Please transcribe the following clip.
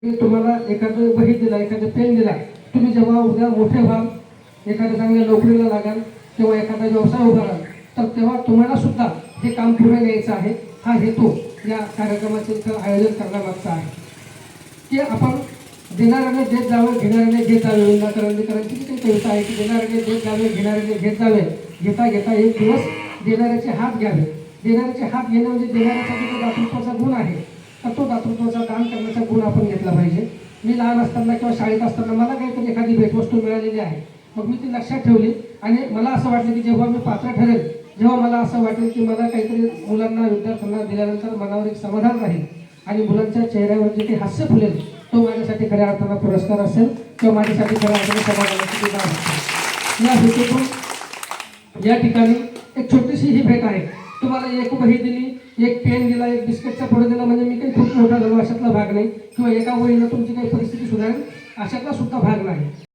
की तुम्हाला एखादं वही दिला, एखादं पेन दिला, तुम्ही जेव्हा उद्या मोठे व्हाल, एखाद्या चांगल्या नोकरीला लागाल किंवा एखादा व्यवसाय उभाराल, तर तेव्हा तुम्हाला सुद्धा हे काम पुढे न्यायचं आहे. हा हेतू या कार्यक्रमाचे इथं आयोजन करण्यामागचा आहे की आपण देणाऱ्याने देत जावे, घेणाऱ्याने घेत जावे. विंदा करंदीकरांची जी काही कविता आहे की देणाऱ्याने देत जावे, घेणाऱ्याने घेत जावे, घेता घेता एक दिवस देणाऱ्याचे हात घ्यावे. देणाऱ्याचे हात घेणे म्हणजे देणाऱ्याचा जो दातृत्वाचा गुण आहे, तर तो दातृत्वाचा दान करण्याचा गुण आपण घेतला पाहिजे. मी लहान असताना किंवा शाळेत असताना मला काहीतरी एखादी भेटवस्तू मिळालेली आहे, मग मी ती लक्षात ठेवली आणि मला असं वाटलं की जेव्हा मी पात्र ठरेल, जेव्हा मला असं वाटेल की मला काहीतरी मुलांना, विद्यार्थ्यांना दिल्यानंतर मनावर एक समाधान राहील आणि मुलांच्या चेहऱ्यावर जे काही हास्य फुलेल, तो माझ्यासाठी खऱ्या अर्थानं पुरस्कार असेल किंवा माझ्यासाठी खऱ्या अर्थाने समाधानाची दिवा असेल. या हेतूतून या ठिकाणी एक छोटीशी ही भेट आहे. तुम्हाला एक वही दिली, एक पेन दिला, एक बिस्किटचा पुडा दिला म्हणजे मी काही खूप मोठा झालो अशातला भाग नाही, किंवा एका वहीनं तुमची काही परिस्थिती सुधारेल अशातला सुद्धा भाग नाही.